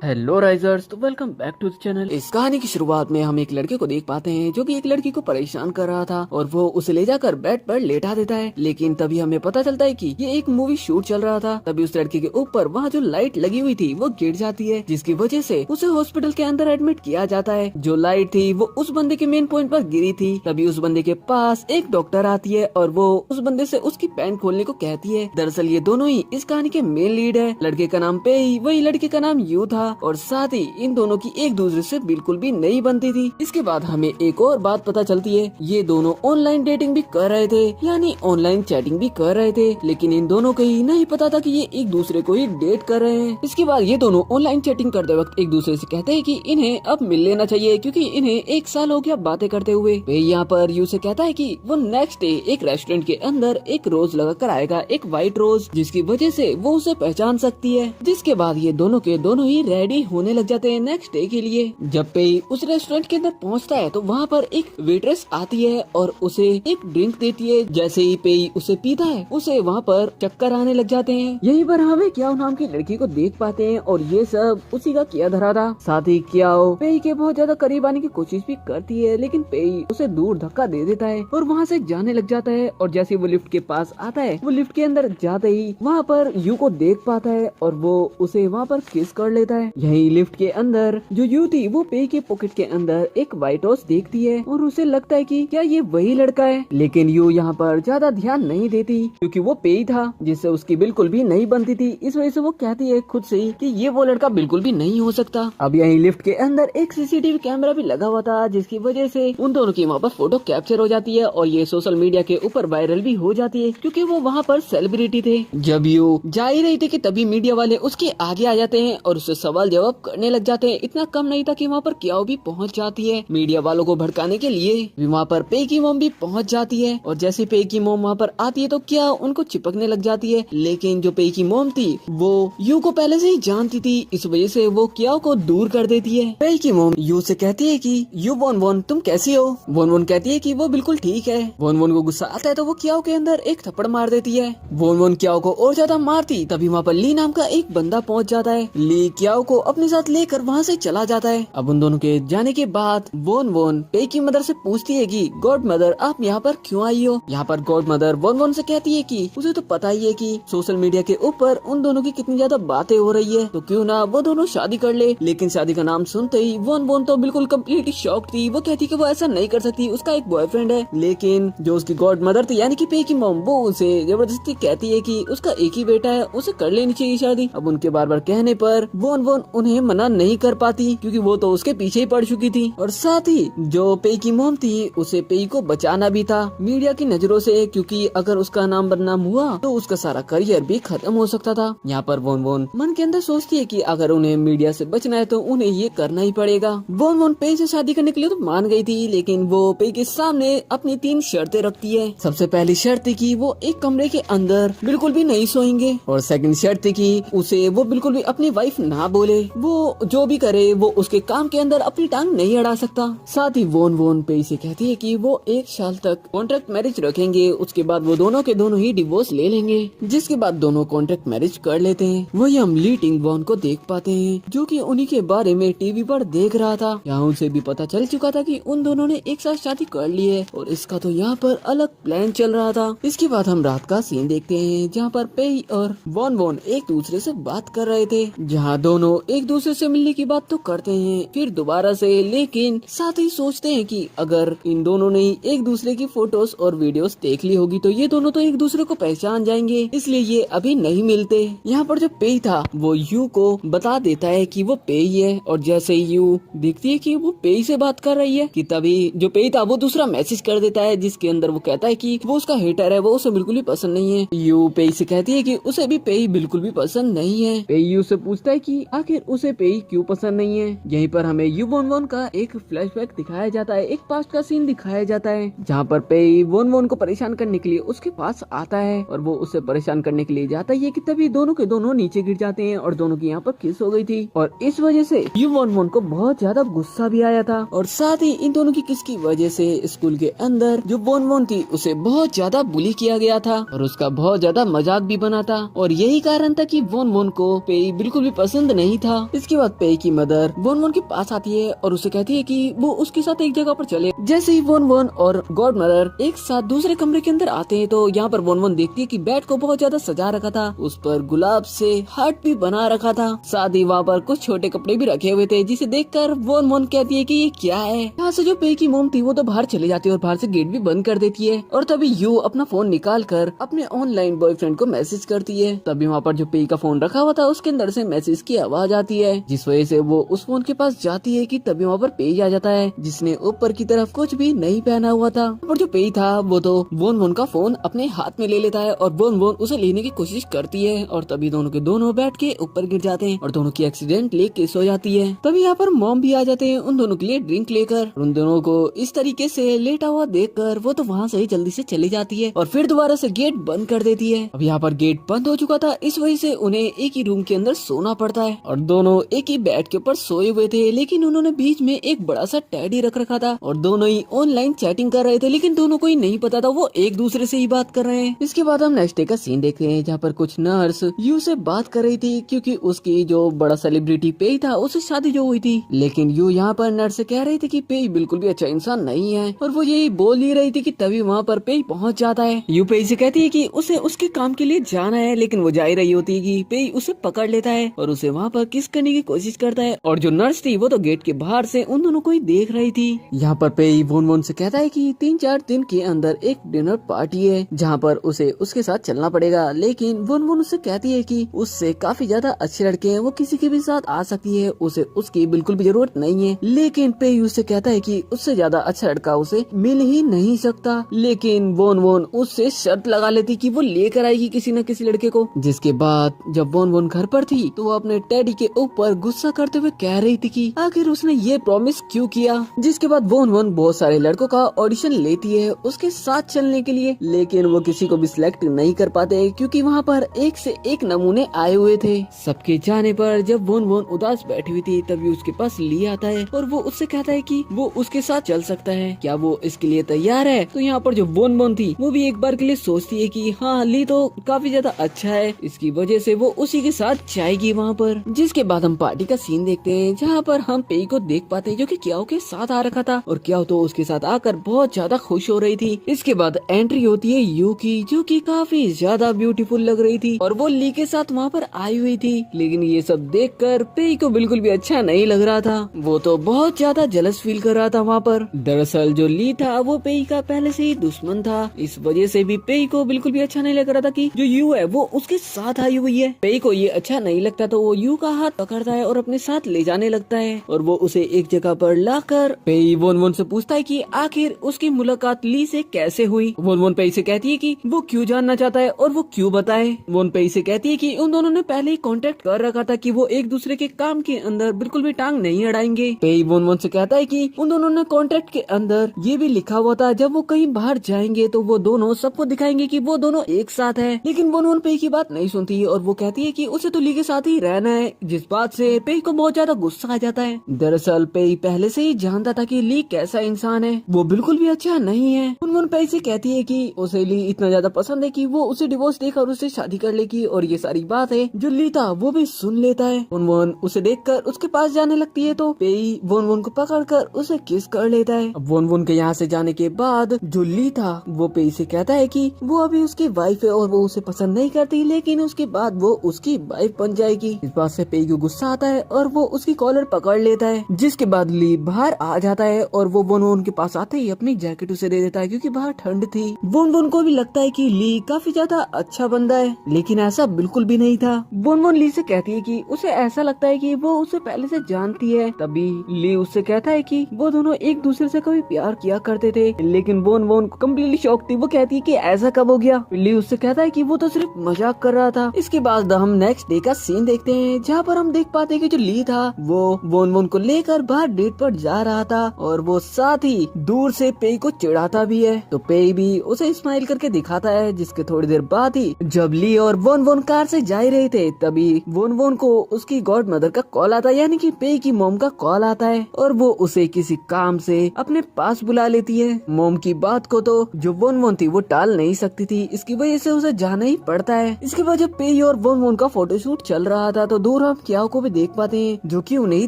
Hello risers, तो welcome back to the channel. इस कहानी की शुरुआत में हम एक लड़के को देख पाते हैं जो कि एक लड़की को परेशान कर रहा था और वो उसे ले जाकर बेड पर लेटा देता है। लेकिन तभी हमें पता चलता है कि ये एक मूवी शूट चल रहा था। तभी उस लड़की के ऊपर वहाँ जो लाइट लगी हुई थी वो गिर जाती है, जिसकी वजह से उसे हॉस्पिटल के अंदर एडमिट किया जाता है। जो लाइट थी वो उस बंदे के मेन पॉइंट पर गिरी थी। तभी उस बंदे के पास एक डॉक्टर आती है और वो उस बंदे से उसकी पैंट खोलने को कहती है। दरअसल ये दोनों ही इस कहानी के मेन लीड है। लड़के का नाम पेई, वही लड़के का नाम यू था और साथ ही इन दोनों की एक दूसरे से बिल्कुल भी नहीं बनती थी। इसके बाद हमें एक और बात पता चलती है, ये दोनों ऑनलाइन डेटिंग भी कर रहे थे, यानी ऑनलाइन चैटिंग भी कर रहे थे। लेकिन इन दोनों को ही नहीं पता था कि ये एक दूसरे को ही डेट कर रहे हैं। इसके बाद ये दोनों ऑनलाइन चैटिंग करते वक्त एक दूसरे से कहते हैं कि इन्हें अब मिल लेना चाहिए, क्योंकि इन्हें 1 साल हो गया बातें करते हुए। वे यहाँ पर यू से कहता है कि वो नेक्स्ट डे एक रेस्टोरेंट के अंदर एक रोज लगा कर आएगा, एक व्हाइट रोज, जिसकी वजह से वो उसे पहचान सकती है। जिसके बाद ये दोनों के दोनों ही रेडी होने लग जाते हैं नेक्स्ट डे के लिए। जब पेई उस रेस्टोरेंट के अंदर पहुंचता है तो वहाँ पर एक वेट्रेस आती है और उसे एक ड्रिंक देती है। जैसे ही पेई उसे पीता है उसे वहाँ पर चक्कर आने लग जाते हैं। यहीं पर हमें क्याओ नाम की लड़की को देख पाते हैं और ये सब उसी का किया धरा था। साथ ही क्याओ पेई के बहुत ज्यादा करीब आने की कोशिश भी करती है, लेकिन पेई उसे दूर धक्का दे देता है और वहाँ से जाने लग जाता है। और जैसे वो लिफ्ट के पास आता है, वो लिफ्ट के अंदर जाते ही वहाँ पर यू को देख पाता है और वो उसे वहाँ पर किस कर लेता है। यही लिफ्ट के अंदर जो यू थी वो पेई के पॉकेट के अंदर एक व्हाइट हाउस देखती है और उसे लगता है कि क्या ये वही लड़का है। लेकिन यू यहाँ पर ज्यादा ध्यान नहीं देती, क्योंकि वो पेई था जिससे उसकी बिल्कुल भी नहीं बनती थी। इस वजह से वो कहती है खुद से ही कि ये वो लड़का बिल्कुल भी नहीं हो सकता। अब यही लिफ्ट के अंदर एक सीसीटीवी कैमरा भी लगा हुआ था, जिसकी वजह से उन दोनों की वहाँ पर फोटो कैप्चर हो जाती है और ये सोशल मीडिया के ऊपर वायरल भी हो जाती है, क्योंकि वो वहाँ पर सेलिब्रिटी थे। जब यू जा ही रही थी कि तभी मीडिया वाले उसके आगे आ जाते हैं और उससे सवाल जवाब करने लग जाते हैं। इतना कम नहीं था कि वहाँ पर क्याओ भी पहुँच जाती है मीडिया वालों को भड़काने के लिए। वहाँ पर पेई की मॉम भी पहुँच जाती है और जैसे पेई की मॉम वहाँ पर आती है तो क्या उनको चिपकने लग जाती है। लेकिन जो पेई की मॉम थी वो यू को पहले से ही जानती थी, इस वजह से वो क्याओ को दूर कर देती है। पेई की मॉम यू से कहती है कि यू वोन वोन तुम कैसी हो। वोन वोन कहती है कि वो बिल्कुल ठीक है। वोन वोन को गुस्सा आता है तो वो क्याओ के अंदर एक थप्पड़ मार देती है। वोन वोन क्याओ को और ज्यादा मारती, तभी वहाँ पर ली नाम का एक बंदा पहुँच जाता है। ली क्याओ को अपने साथ लेकर वहाँ से चला जाता है। अब उन दोनों के जाने के बाद वोन वोन पेई की मदर से पूछती है कि गॉड मदर आप यहाँ पर क्यों आई हो। यहाँ पर गॉड मदर वोन वोन से कहती है कि उसे तो पता ही है कि सोशल मीडिया के ऊपर उन दोनों की कितनी ज्यादा बातें हो रही है, तो क्यों ना वो दोनों शादी कर ले। लेकिन शादी का नाम सुनते ही वोन वोन तो बिल्कुल कम्प्लीटली शॉक थी। वो कहती कि वो ऐसा नहीं कर सकती, उसका एक बॉयफ्रेंड है। लेकिन जो उसकी गॉड मदर थी यानी कि पेई की मॉम, वो उसे जबरदस्ती कहती है कि उसका एक ही बेटा है, उसे कर लेनी चाहिए शादी। अब उनके बार बार कहने पर वोन वोन उन्हें मना नहीं कर पाती, क्योंकि वो तो उसके पीछे ही पड़ चुकी थी। और साथ ही जो पेई की मॉम थी उसे पेई को बचाना भी था मीडिया की नजरों से, क्योंकि अगर उसका नाम बदनाम हुआ तो उसका सारा करियर भी खत्म हो सकता था। यहाँ पर वोन वोन मन के अंदर सोचती है कि अगर उन्हें मीडिया से बचना है तो उन्हें ये करना ही पड़ेगा। वोन वोन पेई से शादी करने के लिए तो मान गई थी, लेकिन वो पेई के सामने अपनी 3 शर्तें रखती है। सबसे पहली शर्त थी कि वो एक कमरे के अंदर बिल्कुल भी नहीं सोएंगे, और सेकंड शर्त थी कि उसे वो बिल्कुल भी अपनी वाइफ ना बोले, वो जो भी करे वो उसके काम के अंदर अपनी टांग नहीं अड़ा सकता। साथ ही वोन वोन पेई से कहती है कि वो 1 साल तक कॉन्ट्रैक्ट मैरिज रखेंगे, उसके बाद वो दोनों के दोनों ही डिवोर्स ले लेंगे। जिसके बाद दोनों कॉन्ट्रैक्ट मैरिज कर लेते हैं। वही हम ली टिंग वॉन को देख पाते हैं, जो कि उन्हीं के बारे में टीवी पर देख रहा था। यहाँ उसे भी पता चल चुका था कि उन दोनों ने एक साथ शादी कर ली है और इसका तो यहाँ पर अलग प्लान चल रहा था। इसके बाद हम रात का सीन देखते हैं, जहाँ पर पेई और वॉन वॉन एक दूसरे से बात कर रहे थे, जहाँ दोनों एक दूसरे से मिलने की बात तो करते हैं फिर दोबारा से, लेकिन साथ ही सोचते हैं कि अगर इन दोनों ने एक दूसरे की फोटोज और वीडियोस देख ली होगी तो ये दोनों तो एक दूसरे को पहचान जाएंगे, इसलिए ये अभी नहीं मिलते। यहाँ पर जो पेई था वो यू को बता देता है कि वो पेई है, और जैसे ही यू देखती है कि वो पेई से बात कर रही है कि तभी जो पेई था वो दूसरा मैसेज कर देता है, जिसके अंदर वो कहता है कि वो उसका हेटर है, वो उसे बिल्कुल भी पसंद नहीं है। यू पेई से कहती है कि उसे भी पेई बिल्कुल भी पसंद नहीं है। पेई यू से पूछता है कि आखिर उसे पेई क्यों पसंद नहीं है। यहीं पर हमें यू वोन वोन का एक फ्लैशबैक दिखाया जाता है, एक पास्ट का सीन दिखाया जाता है, जहाँ पर पेई वोन वोन को परेशान करने के लिए उसके पास आता है और वो उसे परेशान करने के लिए जाता है कि तभी दोनों के दोनों नीचे गिर जाते हैं और दोनों की यहाँ पर किस हो गई थी। और इस वजह से यू वोन वोन को बहुत ज्यादा गुस्सा भी आया था, और साथ ही इन दोनों की किस की वजह से स्कूल के अंदर जो वोन वोन थी उसे बहुत ज्यादा बुली किया गया था और उसका बहुत ज्यादा मजाक भी बना था। और यही कारण था कि वोन वोन को पेई बिल्कुल भी पसंद नहीं नहीं था। इसके बाद पे की मदर वोन वोन के पास आती है और उसे कहती है कि वो उसके साथ एक जगह पर चले। जैसे ही वोन वोन और गॉड मदर एक साथ दूसरे कमरे के अंदर आते हैं तो यहाँ पर वोन वोन देखती है कि बेड को बहुत ज्यादा सजा रखा था, उस पर गुलाब से हार्ट भी बना रखा था, साथ ही वहाँ पर कुछ छोटे कपड़े भी रखे हुए थे, जिसे देखकर वोन वोन कहती है कि ये क्या है। यहाँ से जो पे की मोम थी वो तो बाहर चले जाती है और बाहर से गेट भी बंद कर देती है। और तभी यू अपना फोन निकाल कर अपने ऑनलाइन बॉयफ्रेंड को मैसेज करती है। तभी वहाँ पर जो पे का फोन रखा हुआ था उसके अंदर से मैसेज की आवाज आती है, जिस वजह से वो उस फोन के पास जाती है कि तभी वहाँ पर पेज आ जाता है, जिसने ऊपर की तरफ कुछ भी नहीं पहना हुआ था। और जो पेज था वो तो वोन वोन का फोन अपने हाथ में ले लेता है और वोन वोन उसे लेने की कोशिश करती है और तभी दोनों के दोनों बैठ के ऊपर गिर जाते हैं और दोनों की एक्सीडेंट लेके सो जाती है। तभी यहाँ पर मॉम भी आ जाते हैं उन दोनों के लिए ड्रिंक लेकर। उन दोनों को इस तरीके से लेटा हुआ देखकर वो तो वहाँ से ही जल्दी से चली जाती है और फिर दोबारा से गेट बंद कर देती है। अब यहाँ पर गेट बंद हो चुका था, इस वजह से उन्हें एक ही रूम के अंदर सोना पड़ता है और दोनों एक ही बेड के ऊपर सोए हुए थे, लेकिन उन्होंने बीच में एक बड़ा सा टेडी रख रखा था और दोनों ही ऑनलाइन चैटिंग कर रहे थे, लेकिन दोनों को ही नहीं पता था वो एक दूसरे से ही बात कर रहे हैं। इसके बाद हम नेक्स्ट डे का सीन देखते हैं, जहाँ पर कुछ नर्स यू से बात कर रही थी क्योंकि उसकी जो बड़ा सेलिब्रिटी पे था उससे शादी जो हुई थी, लेकिन यू यहाँ पर नर्स से कह रही थी कि पे बिल्कुल भी अच्छा इंसान नहीं है और वो यही बोल ही रही थी कि तभी वहाँ पर पे पहुँच जाता है। यू पे से कहती है कि उसे उसके काम के लिए जाना है, लेकिन वो जा ही रही होती है कि पे उसे पकड़ लेता है और उसे वहाँ पर किस करने की कोशिश करता है और जो नर्स थी वो तो गेट के बाहर से उन दोनों को ही देख रही थी। यहाँ पर पे वोन वोन से कहता है कि 3-4 दिन के अंदर एक डिनर पार्टी है जहाँ पर उसे उसके साथ चलना पड़ेगा, लेकिन वोन वोन उससे कहती है कि उससे काफी ज्यादा अच्छे लड़के हैं, वो किसी के भी साथ आ सकती है, उसे उसकी बिल्कुल भी जरूरत नहीं है। लेकिन पे उससे कहता है कि उससे ज्यादा अच्छा लड़का उसे मिल ही नहीं सकता, लेकिन वोन वोन उससे शर्त लगा लेती कि वो लेकर आएगी किसी न किसी लड़के को। जिसके बाद जब वोन वोन घर पर थी तो वो अपने टेडी के ऊपर गुस्सा करते हुए कह रही थी कि आखिर उसने ये प्रॉमिस क्यों किया। जिसके बाद वोन वोन बहुत सारे लड़कों का ऑडिशन लेती है उसके साथ चलने के लिए, लेकिन वो किसी को भी सिलेक्ट नहीं कर पाते क्योंकि वहाँ पर एक से एक नमूने आए हुए थे। सबके जाने पर जब वोन वोन उदास बैठी हुई थी तभी उसके पास ली आता है और वो उससे कहता है कि वो उसके साथ चल सकता है, क्या वो इसके लिए तैयार है। तो यहाँ पर जो वोन वोन थी वो भी एक बार के लिए सोचती है कि हाँ ली तो काफी ज्यादा अच्छा है, इसकी वजह से वो उसी के साथ जाएगी वहाँ पर। जिसके बाद हम पार्टी का सीन देखते हैं जहाँ पर हम पेई को देख पाते हैं जो कि क्याओ के साथ आ रखा था और क्याओ तो उसके साथ आकर बहुत ज्यादा खुश हो रही थी। इसके बाद एंट्री होती है यू की जो कि काफी ज्यादा ब्यूटीफुल लग रही थी और वो ली के साथ वहाँ पर आई हुई थी, लेकिन ये सब देखकर पेई को बिल्कुल भी अच्छा नहीं लग रहा था, वो तो बहुत ज्यादा जलस फील कर रहा था वहाँ पर। दरअसल जो ली था वो पेई का पहले से ही दुश्मन था, इस वजह से भी पेई को बिल्कुल भी अच्छा नहीं लग रहा था कि जो यू है वो उसके साथ आई हुई है। पेई को ये अच्छा नहीं लगता तो वो यू का हाथ पकड़ता है और अपने साथ ले जाने लगता है और वो उसे एक जगह पर लाकर पेई वोन वोन से पूछता है कि आखिर उसकी मुलाकात ली से कैसे हुई। वोन वोन पेई से कहती है कि वो क्यों जानना चाहता है और वो क्यों बताए। वोन पेई से कहती है कि उन दोनों ने पहले ही कांटेक्ट कर रखा था कि वो एक दूसरे के काम के अंदर बिल्कुल भी टांग नहीं अड़ाएंगे। पेई वोन वोन से कहता है कि उन दोनों ने कॉन्ट्रैक्ट के अंदर ये भी लिखा हुआ था जब वो कहीं बाहर जाएंगे तो वो दोनों सबको दिखाएंगे कि वो दोनों एक साथ है, लेकिन वोन वोन पेई की बात नहीं सुनती और वो कहती है कि उसे तो ली के साथ ही रहना है, जिस बात से पेई को बहुत ज्यादा गुस्सा आ जाता है। दरअसल पेई पहले से ही जानता था कि ली कैसा इंसान है, वो बिल्कुल भी अच्छा नहीं है। वोन वोन पेई से कहती है कि उसे ली इतना ज्यादा पसंद है कि वो उसे डिवोर्स देकर उससे शादी कर लेगी और ये सारी बात है जो ली था वो भी सुन लेता है। वोन वोन उसे देखकर उसके पास जाने लगती है तो पेई वोन वोन को पकड़कर उसे किस कर लेता है। अब वोन वोन के यहाँ से जाने के बाद जो ली था वो पेई से कहता है कि वो अभी उसकी वाइफ है और वो उसे पसंद नहीं करती, लेकिन उसके बाद वो उसकी वाइफ बन जाएगी। इस बात से पेई को गुस्सा आता है और वो उसकी कॉलर पकड़ लेता है, जिसके बाद ली बाहर आ जाता है और वो वोन वोन के पास आते ही अपनी जैकेट उसे दे देता है क्योंकि बाहर ठंड थी। वोन वोन को भी लगता है कि ली काफी ज्यादा अच्छा बंदा है, लेकिन ऐसा बिल्कुल भी नहीं था। वोन वोन ली से कहती है कि उसे ऐसा लगता है कि वो उसे पहले से जानती है। तभी ली उससे कहता है कि वो दोनों एक दूसरे से कभी प्यार किया करते थे, लेकिन वोन वोन कम्प्लीटली शॉक थी। वो कहती है कि ऐसा कब हो गया। ली उससे कहता है कि वो तो सिर्फ मजाक कर रहा था। इसके बाद हम नेक्स्ट डे का सीन देखते हैं जहाँ पर हम देख पाते हैं कि जो ली था वो वोन वोन को लेकर बाहर डेट पर जा रहा था और वो साथ ही दूर से पेई को चिढ़ाता भी है, तो पेई भी उसे स्माइल करके दिखाता है। जिसके थोड़ी देर बाद ही जब ली और वोन वोन कार से जा रहे थे तभी वोन वोन को उसकी गॉड मदर का कॉल आता है, यानी कि पेई की मॉम का कॉल आता है और वो उसे किसी काम से अपने पास बुला लेती है। मॉम की बात को तो जो वोन वोन थी वो टाल नहीं सकती थी, इसकी वजह से उसे जाना ही पड़ता है। इसके बाद जब पेई और वोन वोन का फोटोशूट चल रहा था तो दूर और हम क्याओ को भी देख पाते हैं जो कि उन्हें ही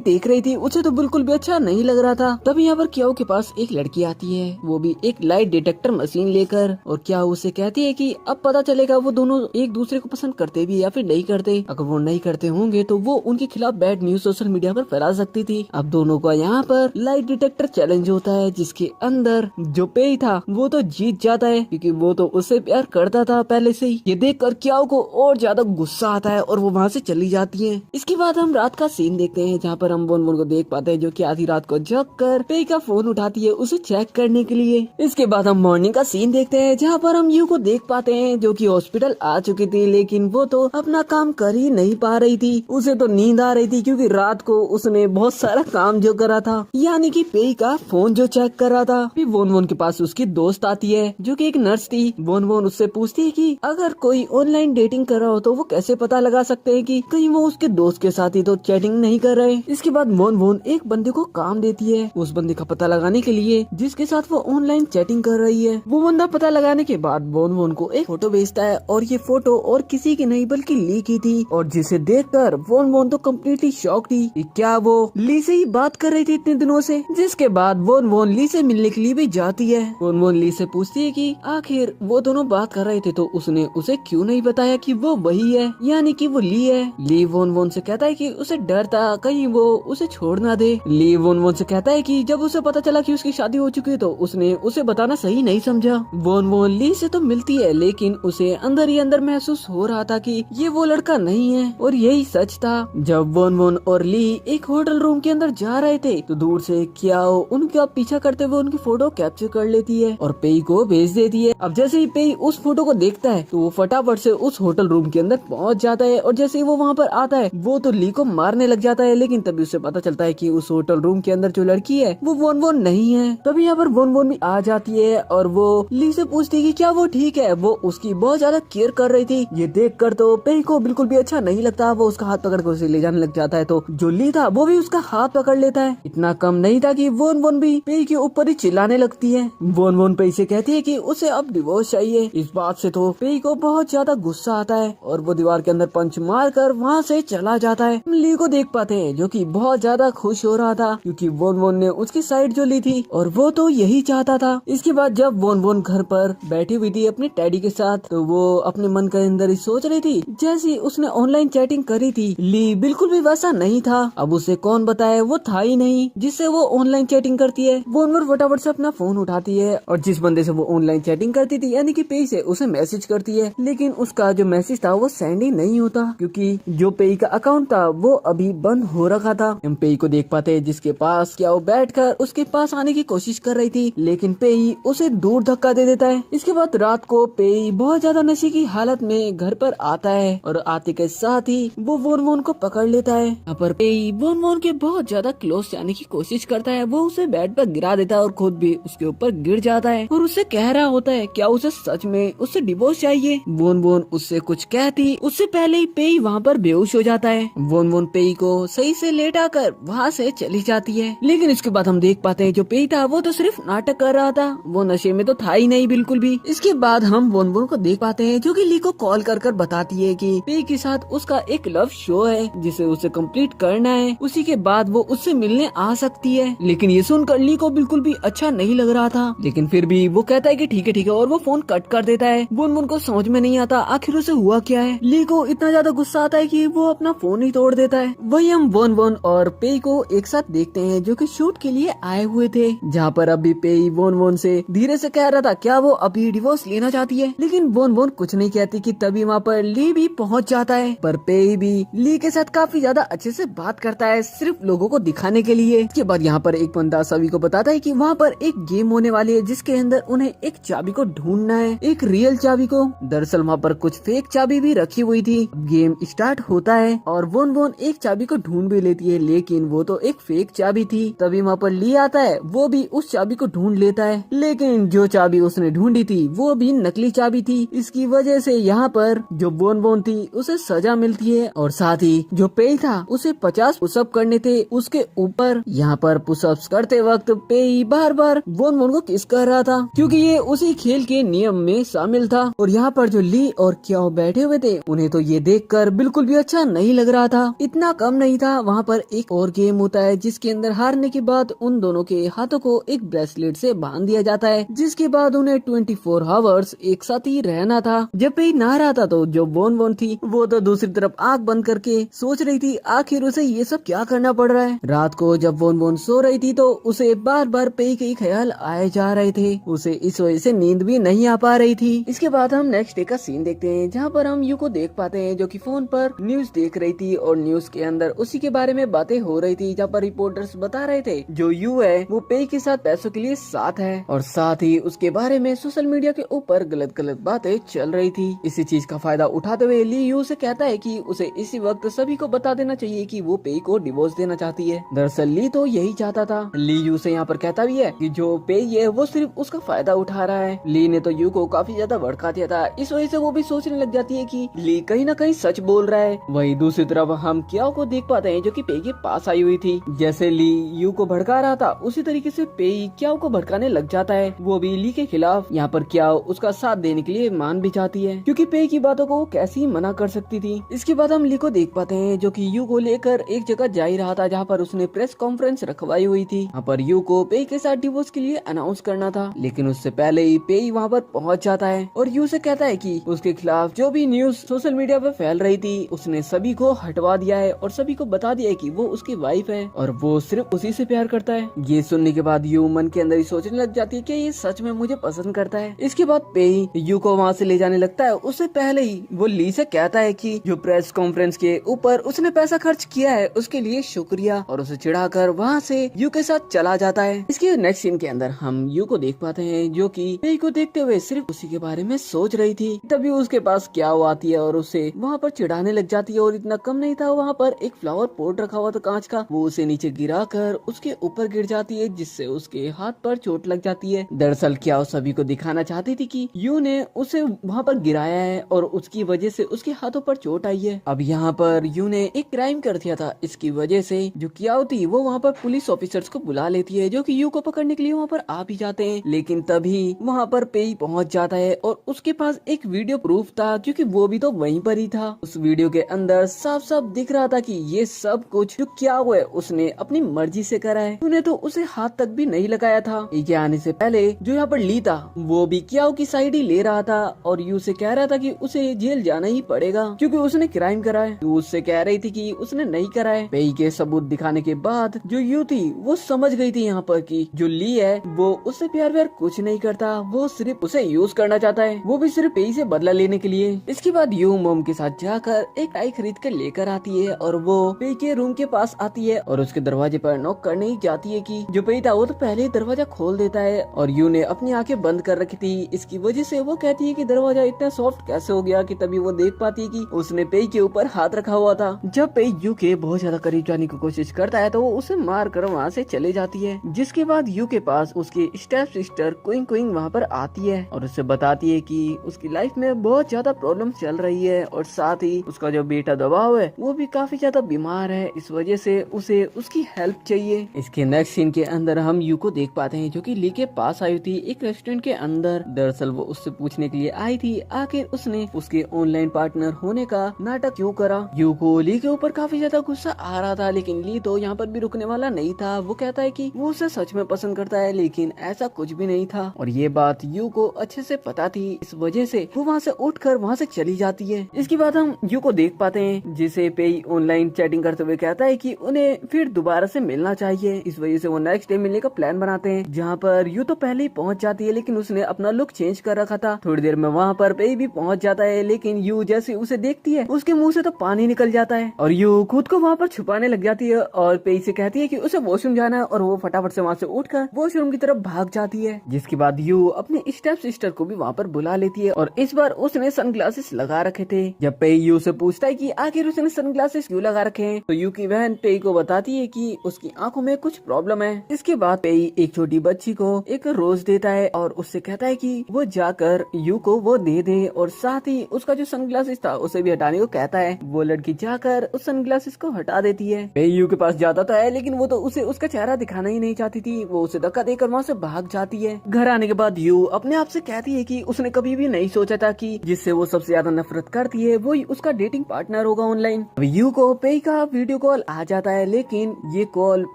देख रही थी। उसे तो बिल्कुल भी अच्छा नहीं लग रहा था। तभी यहाँ पर क्याओ के पास एक लड़की आती है, वो भी एक लाइट डिटेक्टर मशीन लेकर, और क्याओ उसे कहती है कि अब पता चलेगा वो दोनों एक दूसरे को पसंद करते भी या फिर नहीं करते। अगर वो नहीं करते होंगे तो वो उनके खिलाफ बैड न्यूज सोशल मीडिया पर फैला सकती थी। अब दोनों का यहाँ पर लाइट डिटेक्टर चैलेंज होता है, जिसके अंदर जो पेई था वो तो जीत जाता है क्योंकि वो तो उससे प्यार करता था पहले से ही। ये देखकर क्याओ को और ज्यादा गुस्सा आता है और वो वहाँ से चली जाती है। इसके बाद हम रात का सीन देखते हैं जहाँ पर हम बोन को देख पाते हैं जो कि आधी रात को जग कर पेई का फोन उठाती है उसे चेक करने के लिए। इसके बाद हम मॉर्निंग का सीन देखते हैं जहाँ पर हम यू को देख पाते हैं जो कि हॉस्पिटल आ चुकी थी, लेकिन वो तो अपना काम कर ही नहीं पा रही थी। उसे तो नींद आ रही थी क्योंकि रात को उसने बहुत सारा काम जो करा था, यानी कि पेई का फोन जो चेक कर रहा था। फिर बोन के पास उसकी दोस्त आती है जो कि एक नर्स थी। बोन उससे पूछती है कि अगर कोई ऑनलाइन डेटिंग कर रहा हो तो वो कैसे पता लगा सकते हैं कि कहीं वो उसके दोस्त के साथ ही तो चैटिंग नहीं कर रहे। इसके बाद बोन एक बंदे को काम देती है उस बंदे का पता लगाने के लिए जिसके साथ वो ऑनलाइन चैटिंग कर रही है। वो बंदा पता लगाने के बाद बोन को एक फोटो भेजता है और ये फोटो और किसी की नहीं बल्कि ली की थी, और जिसे देखकर बोन तो कम्प्लीटली शॉक थी कि क्या वो ली से ही बात कर रही थी इतने दिनों से। जिसके बाद बोन ली से मिलने के लिए भी जाती है। बोन ली से पूछती है कि आखिर वो दोनों बात कर रहे थे तो उसने उसे क्यों नहीं बताया कि वो वही है, यानी कि वो ली है। ली बोन से कहता है कि उसे डर था कहीं वो उसे छोड़ ना दे। ली बोन से कहता है कि जब उसे पता चला कि उसकी शादी हो चुकी है तो उसने उसे बताना सही नहीं समझा। बोन ली से तो मिलती है लेकिन उसे अंदर ही अंदर महसूस हो रहा था कि ये वो लड़का नहीं है, और यही सच था। जब बोन और ली एक होटल रूम के अंदर जा रहे थे तो दूर से क्याओ उनका पीछा करते हुए उनकी फोटो कैप्चर कर लेती है और पेई को भेज देती है। अब जैसे ही पेई उस फोटो को देखता है तो वो फटाफट से उस होटल रूम के अंदर पहुंच जाता है, और जैसे ही वो वहाँ पर आता है वो तो ली को मारने लग जाता है। लेकिन तभी उसे पता चलता है कि उस होटल रूम के अंदर जो लड़की है वो बोन नहीं है। तभी यहाँ पर बोन भी आ जाती है और वो ली से पूछती है कि क्या वो ठीक है। वो उसकी बहुत ज्यादा केयर कर रही थी। ये देखकर तो पेई को बिल्कुल भी अच्छा नहीं लगता। वो उसका हाथ पकड़ कर उसे ले जाने लग जाता है तो जो ली था वो भी उसका हाथ पकड़ लेता है। इतना कम नहीं था कि बोन भी पेई के ऊपर ही चिल्लाने लगती है। बोन पेई से कहती है कि उसे अब डिवोर्स चाहिए। इस बात से तो पेई को बहुत ज्यादा गुस्सा आता है और वो दीवार के अंदर पंच मार कर वहाँ से चला जाता है। हम ली को देख पाते हैं जो कि बहुत ज्यादा खुश हो रहा था क्योंकि बोन ने उसकी साइड जो ली थी और वो तो यही चाहता था। इसके बाद जब बोन घर पर बैठी हुई थी अपने डैडी के साथ तो वो अपने मन के अंदर ही सोच रही थी जैसी उसने ऑनलाइन चैटिंग करी थी ली बिल्कुल भी वैसा नहीं था। अब उसे कौन बताए वो था ही नहीं जिससे वो ऑनलाइन चैटिंग करती है। बोन फटाफट से अपना फोन उठाती है और जिस बंदे से वो ऑनलाइन चैटिंग करती थी यानी कि पेई से उसे मैसेज करती है, लेकिन उसका जो मैसेज था वो सेंड ही नहीं होता क्योंकि जो पेई का अकाउंट था वो अभी बंद हो रखा था। हम पेई को देख पाते हैं जिसके पास क्या वो बैठकर उसके पास आने की कोशिश कर रही थी, लेकिन पेई उसे दूर धक्का दे देता है। इसके बाद रात को पेई बहुत ज्यादा नशे की हालत में घर पर आता है और आते के साथ ही वो बोन को पकड़ लेता है। यहाँ पर पेई बोन के बहुत ज्यादा क्लोज जाने की कोशिश करता है। वो उसे बेड पर गिरा देता है और खुद भी उसके ऊपर गिर जाता है और उससे कह रहा होता है क्या उसे सच में उससे डिवोर्स चाहिए। बोन उससे कुछ कहती उससे पहले ही पेई वहाँ पर बेहोश हो जाता है। बोन पेई को सही से लेटा कर वहाँ से चली जाती है, लेकिन इसके बाद हम देख पाते हैं जो पेई था वो तो सिर्फ नाटक कर रहा था, वो नशे में तो था ही नहीं बिल्कुल भी। इसके बाद हम बोन को देख पाते हैं जो कि ली को कॉल कर बताती है कि पेई के साथ उसका एक लव शो है जिसे उसे कंप्लीट करना है, उसी के बाद वो उससे मिलने आ सकती है। लेकिन ये सुनकर ली को बिल्कुल भी अच्छा नहीं लग रहा था, लेकिन फिर भी वो कहता है कि ठीक है और वो फोन कट कर देता है। बोन को समझ में नहीं आता आखिर उसे हुआ क्या है। ली को इतना ज्यादा गुस्सा आता है कि वो अपना फोन ही तोड़ देता है। वही हम बोन और पेई को एक साथ देखते हैं जो कि शूट के लिए आए हुए थे, जहाँ पर अभी पेई बोन से धीरे से कह रहा था क्या वो अभी डिवोर्स लेना चाहती है, लेकिन बोन कुछ नहीं कहती कि तभी वहाँ पर ली भी पहुँच जाता है। पर पेई भी ली के साथ काफी ज्यादा अच्छे से बात करता है सिर्फ लोगों को दिखाने के लिए। इसके बाद यहाँ पर एक बंदा सभी को बताता है कि वहाँ पर एक गेम होने वाली है जिसके अंदर उन्हें एक चाबी को ढूंढना है, एक रियल चाबी को। दरअसल वहाँ पर कुछ फेक चाबी भी रखी हुई थी। गेम स्टार्ट होता है और बोन एक चाबी को ढूंढ भी लेती है, लेकिन वो तो एक फेक चाबी थी। तभी वहाँ पर ली आता है, वो भी उस चाबी को ढूंढ लेता है, लेकिन जो चाबी उसने ढूंढी थी वो भी नकली चाबी थी। इसकी वजह से यहाँ पर जो बोन थी उसे सजा मिलती है और साथ ही जो पेई था उसे 50 पुशअप करने थे उसके ऊपर। यहाँ पर पुशअप्स करते वक्त पेई बार बार बोन को किस कर रहा था क्योंकि ये उसी खेल के नियम में शामिल था। और यहाँ पर जो ली और क्याओ बैठे हुए थे उन्हें तो ये देखकर बिल्कुल भी अच्छा नहीं नहीं लग रहा था। इतना कम नहीं था, वहाँ पर एक और गेम होता है जिसके अंदर हारने के बाद उन दोनों के हाथों को एक ब्रेसलेट से बांध दिया जाता है, जिसके बाद उन्हें 24 आवर्स एक साथ ही रहना था। जब पे ना रहा था तो जो बोन बोन थी वो तो दूसरी तरफ आंख बंद करके सोच रही थी आखिर उसे ये सब क्या करना पड़ रहा है। रात को जब बोन बोन सो रही थी तो उसे बार बार पे के ख्याल आए जा रहे थे, उसे इस वजह से नींद भी नहीं आ पा रही थी। इसके बाद हम नेक्स्ट डे का सीन देखते हैं जहाँ पर हम यू को देख पाते हैं जो कि फोन पर न्यूज देख रही थी और न्यूज के अंदर उसी के बारे में बातें हो रही थी, जहाँ पर रिपोर्टर्स बता रहे थे जो यू है वो पे के साथ पैसों के लिए साथ है और साथ ही उसके बारे में सोशल मीडिया के ऊपर गलत गलत बातें चल रही थी। इसी चीज का फायदा उठाते हुए ली यू से कहता है कि उसे इसी वक्त सभी को बता देना चाहिए कि वो पे को डिवोर्स देना चाहती है। दरअसल ली तो यही चाहता था। ली यू से यहाँ पर कहता भी है कि जो पे है वो सिर्फ उसका फायदा उठा रहा है। ली ने तो यू को काफी ज्यादा भड़का दिया था, इस वजह से वो भी सोचने लग जाती है कि ली कहीं ना कहीं सच बोल रहा है। वही दूसरी तरफ हम क्याओ को देख पाते हैं जो कि पे के पास आई हुई थी। जैसे ली यू को भड़का रहा था उसी तरीके से पे क्याओ को भड़काने लग जाता है। वो भी ली के खिलाफ। यहाँ पर क्याओ उसका साथ देने के लिए मान भी जाती है क्योंकि पे की बातों को कैसे ही मना कर सकती थी। इसके बाद हम ली को देख पाते हैं जो कि यू को लेकर एक जगह जा ही रहा था जहाँ पर उसने प्रेस कॉन्फ्रेंस रखवाई हुई थी। यहाँ पर यू को पे के साथ डिवोर्स के लिए अनाउंस करना था, लेकिन उससे पहले ही पे वहाँ पर पहुँच जाता है और यू से कहता है कि उसके खिलाफ जो भी न्यूज सोशल मीडिया पर फैल रही थी उसने सभी को हटवा दिया है और सभी को बता दिया है कि वो उसकी वाइफ है और वो सिर्फ उसी से प्यार करता है। ये सुनने के बाद यू मन के अंदर ही सोचने लग जाती है कि ये सच में मुझे पसंद करता है। इसके बाद पे यू को वहाँ से ले जाने लगता है। उससे पहले ही वो ली से कहता है कि जो प्रेस कॉन्फ्रेंस के ऊपर उसने पैसा खर्च किया है उसके लिए शुक्रिया और उसे चिढ़ाकर वहाँ से यू के साथ चला जाता है। इसके नेक्स्ट सीन के अंदर हम यू को देख पाते हैं जो कि पे को देखते हुए सिर्फ उसी के बारे में सोच रही थी। तभी उसके पास क्या आती है और उसे वहाँ पर चिढ़ाने लग जाती है और इतना कम नहीं था, वहाँ पर एक फ्लावर पॉट रखा हुआ था कांच का, वो उसे नीचे गिरा कर उसके ऊपर गिर जाती है जिससे उसके हाथ पर चोट लग जाती है। दरअसल क्या सभी को दिखाना चाहती थी कि यू ने उसे वहाँ पर गिराया है और उसकी वजह से उसके हाथों पर चोट आई है। अब यहाँ पर यू ने एक क्राइम कर दिया था, इसकी वजह से जो कियाओ थी वो वहाँ पर पुलिस ऑफिसर्स को बुला लेती है जो कि यू को पकड़ने के लिए वहाँ पर आ भी जाते हैं। लेकिन तभी वहाँ पर पे पहुँच जाता है और उसके पास एक वीडियो प्रूफ था क्योंकि वो भी तो वहीं पर ही था। उस वीडियो के अंदर साफ साफ दिख रहा था कि ये सब कुछ जो क्या हुआ है उसने अपनी मर्जी से करा है। तूने तो उसे हाथ तक भी नहीं लगाया था। ये आने से पहले जो यहाँ पर ली था वो भी क्याओ की साइड ही ले रहा था और यू से कह रहा था कि उसे जेल जाना ही पड़ेगा क्योंकि उसने क्राइम करा है। यू उससे कह रही थी कि उसने नहीं करा है। पेई के सबूत दिखाने के बाद जो यू थी वो समझ गई थी यहाँ पर कि जो ली है वो उससे प्यार व्यार कुछ नहीं करता, वो सिर्फ उसे यूज करना चाहता है, वो भी सिर्फ पेई से बदला लेने के लिए। इसके बाद यू मोम के साथ जाकर एक टाई खरीद कर लेकर आती है और वो पेई के रूम के पास आती है और उसके दरवाजे पर नॉक करने ही जाती है कि जो पेई था वो तो पहले ही दरवाजा खोल देता है और यू ने अपनी आंखें बंद कर रखी थी। इसकी वजह से वो कहती है कि दरवाजा इतना सॉफ्ट कैसे हो गया कि तभी वो देख पाती है कि उसने पेई के ऊपर हाथ रखा हुआ था। जब पेई यू के बहुत ज्यादा करीब जाने की कोशिश करता है तो वो उसे मार कर वहाँ से चले जाती है, जिसके बाद यू के पास उसकी स्टेप सिस्टर क्विंग क्विंग वहाँ पर आती है और उससे बताती है कि उसकी लाइफ में बहुत ज्यादा प्रॉब्लम चल रही है और साथ ही उसका जो बेटा दबाव है वो भी काफी ज्यादा बीमार है, इस वजह से उसे उसकी हेल्प चाहिए। इसके नेक्स्ट सीन के अंदर हम यू को देख पाते हैं जो कि ली के पास आई थी एक रेस्टोरेंट के अंदर। दरअसल वो उससे पूछने के लिए आई थी आखिर उसने उसके ऑनलाइन पार्टनर होने का नाटक क्यों करा। यू को ली के ऊपर काफी ज्यादा गुस्सा आ रहा था, लेकिन ली तो यहाँ पर भी रुकने वाला नहीं था। वो कहता है कि वो उसे सच में पसंद करता है, लेकिन ऐसा कुछ भी नहीं था और ये बात यू को अच्छे से पता थी, इस वजह से वो वहाँ से उठकर वहाँ से चली जाती है। इसके बाद हम यू को देख पाते हैं जिसे पेई ऑनलाइन चैटिंग करते हुए कहता है कि उन्हें फिर दोबारा से मिलना चाहिए। इस वजह से वो नेक्स्ट डे मिलने का प्लान बनाते हैं, जहाँ पर यू तो पहले ही पहुँच जाती है लेकिन उसने अपना लुक चेंज कर रखा था। थोड़ी देर में वहाँ पर पेई भी पहुँच जाता है, लेकिन यू जैसे उसे देखती है उसके मुँह से तो पानी निकल जाता है और यू खुद को वहाँ पर छुपाने लग जाती है और पेई से कहती है कि उसे वॉशरूम जाना है और वो फटाफट से वहाँ से उठकर वॉशरूम की तरफ भाग जाती है। जिसके बाद यू अपने स्टेप सिस्टर को भी वहाँ पर बुला लेती है और इस बार उसने सनग्लासेस लगा रखे थे। जब पेई यू से पूछता है कि आखिर उसने सनग्लासेस क्यों लगा रखे हैं तो यू की बहन पेई को बताती है कि उसकी आंखों में कुछ प्रॉब्लम है। इसके बाद पेई एक छोटी बच्ची को एक रोज देता है और उससे कहता है कि वो जाकर यू को वो दे दे और साथ ही उसका जो सनग्लासेस था उसे भी हटाने को कहता है। वो लड़की जाकर उस सनग्लासेस को हटा देती है। पेई यू के पास जाता तो है लेकिन वो तो उसे उसका चेहरा दिखाना ही नहीं चाहती थी। वो उसे धक्का देकर वहाँ से भाग जाती है। घर आने के बाद यू अपने आप से कहती है कि उसने कभी भी नहीं सोचा था कि जिससे वो सबसे ज्यादा नफरत करती है वो उसका डेटिंग पार्टनर होगा ऑनलाइन। अब यू को पेई का वीडियो कॉल आ जाता है, लेकिन ये कॉल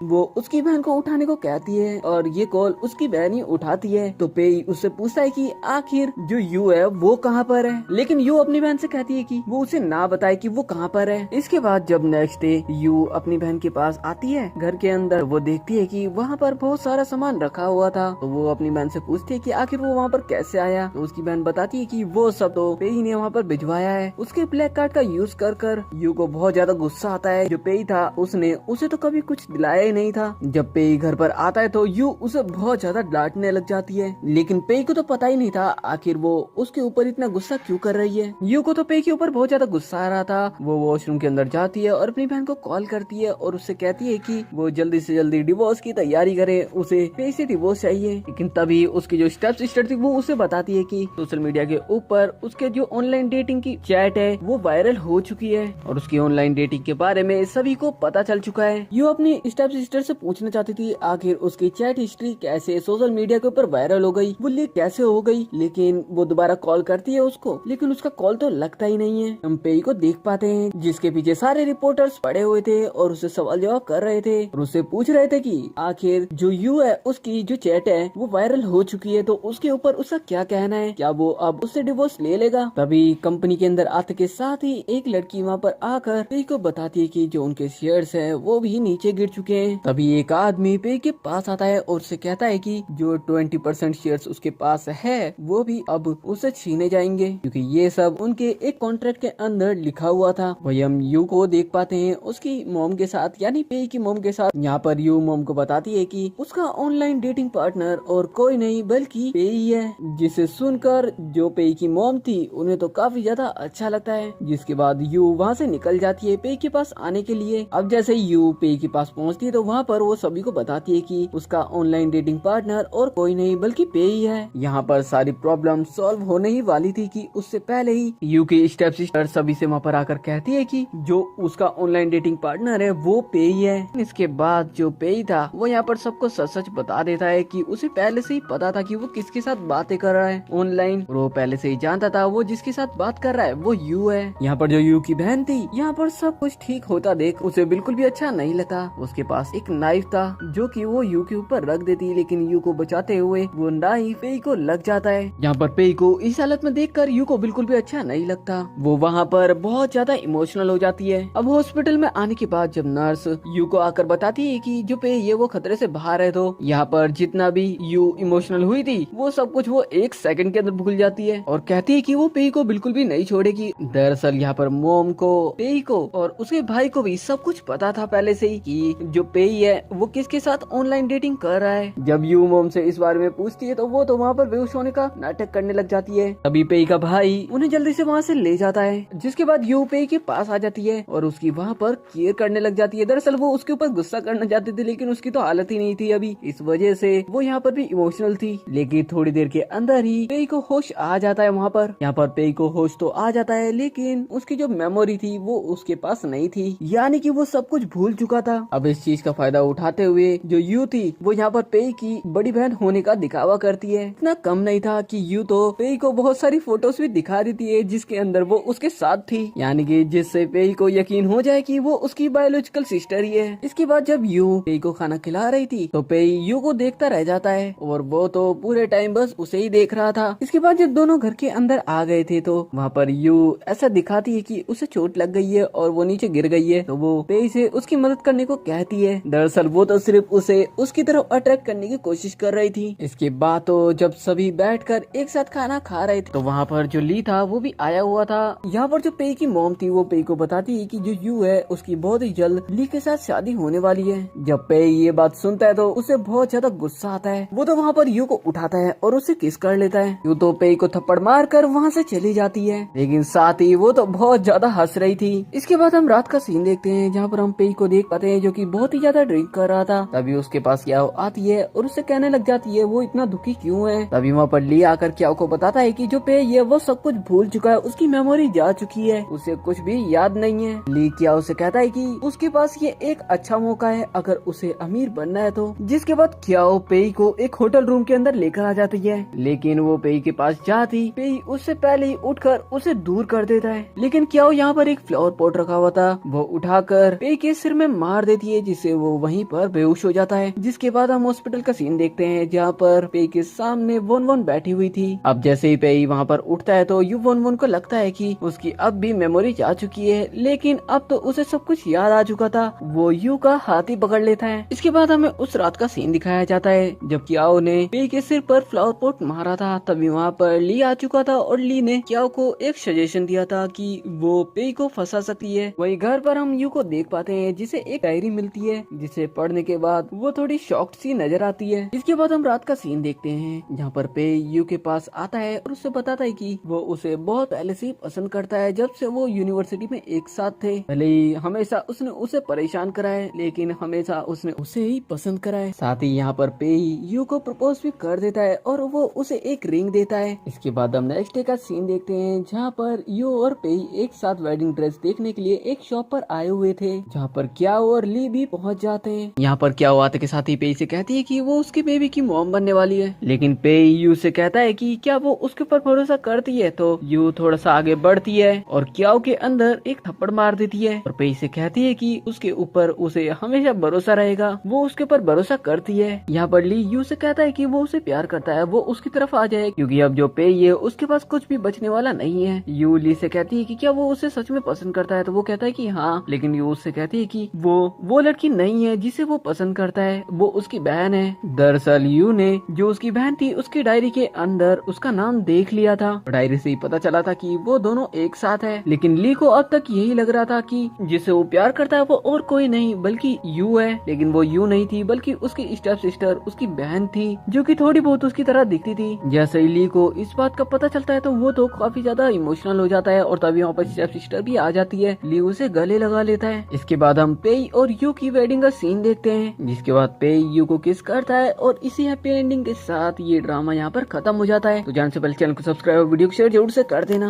वो उसकी बहन को उठाने को कहती है और ये कॉल उसकी बहन ही उठाती है। तो पेई उससे पूछता है कि आखिर जो यू है वो कहाँ पर है, लेकिन यू अपनी बहन से कहती है कि वो उसे ना बताए कि वो कहाँ पर है। इसके बाद जब नेक्स्ट डे यू अपनी बहन के पास आती है घर के अंदर, वो देखती है कि वहाँ पर बहुत सारा सामान रखा हुआ था। तो वो अपनी बहन से पूछती है कि आखिर वो वहाँ पर कैसे आया। तो उसकी बहन बताती है कि वो सब तो पेई ने वहाँ पर भिजवाया है। उसके ब्लैक कार्ड का यूज कर कर यू को बहुत ज्यादा गुस्सा आता है। जो पेई था उसने उसे तो कभी कुछ दिलाया ही नहीं था। जब पेई घर पर आता है तो यू उसे बहुत ज्यादा डांटने लग जाती है, लेकिन पेई को तो पता ही नहीं था आखिर वो उसके ऊपर इतना गुस्सा क्यों कर रही है। यू को तो पेई के ऊपर बहुत ज्यादा गुस्सा आ रहा था। वो वॉशरूम के अंदर जाती है और अपनी बहन को कॉल करती है और उससे कहती है कि वो जल्दी से जल्दी डिवोर्स की तैयारी करे, उसे पेई से डिवोर्स चाहिए। लेकिन तभी उसकी जो स्टेप सिस्टर थी वो उसे बताती है कि सोशल मीडिया के ऊपर उसके जो ऑनलाइन डेटिंग की चैट है वो वायरल हो चुकी है और उसकी ऑनलाइन डेटिंग के बारे में सभी को पता चल चुका है। यू अपनी स्टेप सिस्टर से पूछना चाहती थी आखिर उसकी चैट हिस्ट्री कैसे सोशल मीडिया के ऊपर वायरल हो गई, वो लीक कैसे हो गई। लेकिन वो दोबारा कॉल करती है उसको, लेकिन उसका कॉल तो लगता ही नहीं है। हम पेई को देख पाते हैं जिसके पीछे सारे रिपोर्टर्स पड़े हुए थे और उससे सवाल जवाब कर रहे थे और उससे पूछ रहे थे कि आखिर जो यू है उसकी जो चैट है वो वायरल हो चुकी है, तो उसके ऊपर उसका क्या कहना है, क्या वो अब उससे डिवोर्स ले लेगा। तभी कंपनी के अंदर आते के साथ ही एक लड़की वहाँ पर आकर पेई को बताती है कि जो उनके शेयर्स है वो भी नीचे गिर चुके हैं। तभी एक आदमी पेई के पास आता है और उसे कहता है कि जो 20% शेयर्स उसके पास है वो भी अब उसे छीने जाएंगे, क्योंकि ये सब उनके एक कॉन्ट्रैक्ट के अंदर लिखा हुआ था। वही हम यू को देख पाते हैं उसकी मॉम के साथ, यानी पेई की मॉम के साथ। यहाँ पर यू मॉम को बताती है कि उसका ऑनलाइन डेटिंग पार्टनर और कोई नहीं बल्कि पेई है, जिसे सुनकर जो पेई की मॉम थी उन्हें तो काफी ज्यादा अच्छा लगता है। जिसके बाद यू वहाँ से निकल जाती है पेई के पास आने के लिए। अब जैसे यू पेई के पास पहुँचती है तो वहाँ पर वो सभी को बताती है कि उसका ऑनलाइन डेटिंग पार्टनर और कोई नहीं बल्कि पेई है। यहाँ पर सारी प्रॉब्लम सॉल्व होने ही वाली थी कि उससे पहले ही यू की स्टेप सिस्टर सभी से वहाँ पर आकर कहती है कि जो उसका ऑनलाइन डेटिंग पार्टनर है वो पेई है। इसके बाद जो पेई था वो यहाँ पर सबको सच सच बता देता है कि उसे पहले से ही पता था कि वो किसके साथ बातें कर रहा है ऑनलाइन, और वो पहले से ही जानता था वो जिसके साथ बात कर रहा है वो यू है। यहाँ पर जो यू की बहन थी, यहाँ पर सब कुछ ठीक होता देख उसे बिल्कुल भी अच्छा नहीं लगा। उसके पास एक नाइफ था जो कि वो यू के ऊपर रख देती, लेकिन यू को बचाते हुए वो नाइफ पेई को लग जाता है। यहाँ पर पेई को इस हालत में देखकर यू को बिल्कुल भी अच्छा नहीं लगता। वो वहाँ पर बहुत ज्यादा इमोशनल हो जाती है। अब हॉस्पिटल में आने के बाद जब नर्स यू को आकर बताती है कि जो पेई है वो खतरे से बाहर है, तो यहाँ पर जितना भी यू इमोशनल हुई थी वो सब कुछ वो 1 सेकंड के अंदर भूल जाती है और कहती है कि वो पेई को बिल्कुल भी नहीं छोड़ेगी। दरअसल यहाँ पर मोम को, पेई को और उसके भाई को भी सब कुछ पता था पहले से ही कि जो पेई है वो किसके साथ ऑनलाइन डेटिंग कर रहा है। जब यू मोम से इस बारे में पूछती है तो वो तो वहाँ पर बेहोश होने का नाटक करने लग जाती है। तभी पेई का भाई उन्हें जल्दी से वहाँ से ले जाता है, जिसके बाद यू पेई के पास आ जाती है और उसकी वहाँ पर केयर करने लग जाती है। दरअसल वो उसके ऊपर गुस्सा करना चाहती थी, लेकिन उसकी तो हालत ही नहीं थी अभी, इस वजह से वो यहाँ पर भी इमोशनल थी। लेकिन थोड़ी देर के अंदर ही पेई को होश आ जाता है। वहाँ पर यहाँ पर पेई को होश तो आ जाता है, लेकिन उसकी जो मेमोरी थी वो उसके पास नहीं थी, यानी कि वो सब कुछ भूल चुका था। अब इस चीज का फायदा उठाते हुए जो यू थी वो यहाँ पर पेई की बड़ी बहन होने का दिखावा करती है। इतना कम नहीं था कि यू तो पेई को बहुत सारी फोटोज भी दिखा देती है जिसके अंदर वो उसके साथ थी, यानी कि जिससे पेई को यकीन हो जाए कि वो उसकी बायोलॉजिकल सिस्टर ही है। इसके बाद जब यू पेई को खाना खिला रही थी तो पेई यू को देखता रह जाता है और वो तो पूरे टाइम बस उसे ही देख रहा था। इसके बाद जब दोनों घर के अंदर आ गए थे तो वहाँ पर यू ऐसा दिखाती है कि उसे चोट लग गई है और वो नीचे गिर गई है, तो वो पेई से उसकी मदद करने को कहती है। दरअसल वो तो सिर्फ उसे उसकी तरफ अट्रैक्ट करने की कोशिश कर रही थी। इसके बाद तो जब सभी बैठकर एक साथ खाना खा रहे थे तो वहाँ पर जो ली था वो भी आया हुआ था। यहाँ पर जो पेई की मॉम थी वो पेई को बताती है कि जो यू है उसकी बहुत ही जल्द ली के साथ शादी होने वाली है। जब पेई ये बात सुनता है तो उसे बहुत ज्यादा गुस्सा आता है। वो तो वहाँ पर यू को उठाता है और उसे किस कर लेता है। यू तो पेई को थप्पड़ मार कर वहाँ से चली जाती है, लेकिन साथ ही वो तो बहुत ज्यादा हंस रही थी। इसके बाद हम रात का सीन देखते हैं जहाँ पर हम पेई को देख पाते हैं जो कि बहुत ही ज्यादा ड्रिंक कर रहा था। तभी उसके पास क्याओ आती है और उससे कहने लग जाती है वो इतना दुखी क्यों है। तभी वहाँ पर ली आकर क्याओ को बताता है कि जो पेई है वो सब कुछ भूल चुका है, उसकी मेमोरी जा चुकी है, उसे कुछ भी याद नहीं है। ली क्याओ से कहता है कि उसके पास ये एक अच्छा मौका है अगर उसे अमीर बनना है तो। जिसके बाद क्याओ पेई को एक होटल रूम के अंदर लेकर आ जाती है, लेकिन वो पेई के पास जाती पेई उससे पहले ही उठकर उसे दूर कर देता है। लेकिन क्याओ यहाँ पर एक फ्लावर पॉट रखा हुआ था वो उठाकर पे के सिर में मार देती है, जिससे वो वहीं पर बेहोश हो जाता है। जिसके बाद हम हॉस्पिटल का सीन देखते हैं जहाँ पर पे के सामने वोन वोन बैठी हुई थी। अब जैसे ही पे वहाँ पर उठता है तो यू वोन वोन को लगता है कि उसकी अब भी मेमोरी जा चुकी है, लेकिन अब तो उसे सब कुछ याद आ चुका था। वो यू का हाथ ही पकड़ लेता है। इसके बाद हमें उस रात का सीन दिखाया जाता है जब क्याओ ने पे के सिर पर फ्लावर पॉट मारा था। तभी वहाँ पर ली आ चुका था और ली ने क्याओ को एक सजेशन दिया था कि वो पे को फंसा सकती है। वहीं घर पर हम यू को देख पाते हैं जिसे एक डायरी मिलती है, जिसे पढ़ने के बाद वो थोड़ी शॉक्ड सी नजर आती है। इसके बाद हम रात का सीन देखते हैं जहाँ पर पे यू के पास आता है और उससे बताता है कि वो उसे बहुत पहले से पसंद करता है, जब से वो यूनिवर्सिटी में एक साथ थे। भले ही हमेशा उसने उसे परेशान करा है, लेकिन हमेशा उसने उसे ही पसंद करा है। साथ ही यहाँ पर पे यू को प्रपोज भी कर देता है और वो उसे एक रिंग देता है। इसके बाद हम नेक्स्ट डे का सीन देखते हैं जहाँ पर यू और पे एक साथ वेडिंग ड्रेस देखने के लिए एक शॉप पर आए हुए थे, जहाँ पर क्याओ और ली भी पहुँच जाते हैं। यहाँ पर क्याओ आते के साथ ही पे से कहती है कि वो उसकी बेबी की मॉम बनने वाली है, लेकिन पे यू से कहता है कि क्या वो उसके ऊपर भरोसा करती है। तो यू थोड़ा सा आगे बढ़ती है और क्याओ के अंदर एक थप्पड़ मार देती है और पे से कहती है कि उसके ऊपर उसे हमेशा भरोसा रहेगा। वो उसके ऊपर भरोसा करती है। यहाँ पर ली यू से कहता है कि वो उसे प्यार करता है, वो उसकी तरफ आ जाए, क्योंकि अब जो पे है उसके पास कुछ भी बचने वाला नहीं है। यू ली से कहती है कि क्या वो उसे सच में पसंद करता है। तो वो कहता है कि हाँ, लेकिन यू उससे कहती है कि वो लड़की नहीं है जिसे वो पसंद करता है, वो उसकी बहन है। दरअसल यू ने जो उसकी बहन थी उसकी डायरी के अंदर उसका नाम देख लिया था। डायरी से ही पता चला था कि वो दोनों एक साथ है, लेकिन ली को अब तक यही लग रहा था कि जिसे वो प्यार करता है वो और कोई नहीं बल्कि यू है। लेकिन वो यू नहीं थी, बल्कि उसकी स्टेप सिस्टर उसकी बहन थी, जो कि थोड़ी बहुत उसकी तरह दिखती थी। जैसे ही ली को इस बात का पता चलता है तो वो तो काफी ज्यादा इमोशनल हो जाता है और तभी वहाँ पर स्टेप सिस्टर भी आ जाती है। ली उसे गले लगा लेता है। इसके बाद हम पे और यू की वेडिंग का सीन देखते हैं, जिसके बाद पे यू को किस करता है और इसी हैप्पी एंडिंग के साथ ये ड्रामा यहाँ पर खत्म हो जाता है। तो जान से पहले चैनल को सब्सक्राइब और वीडियो को शेयर जरूर से कर देना।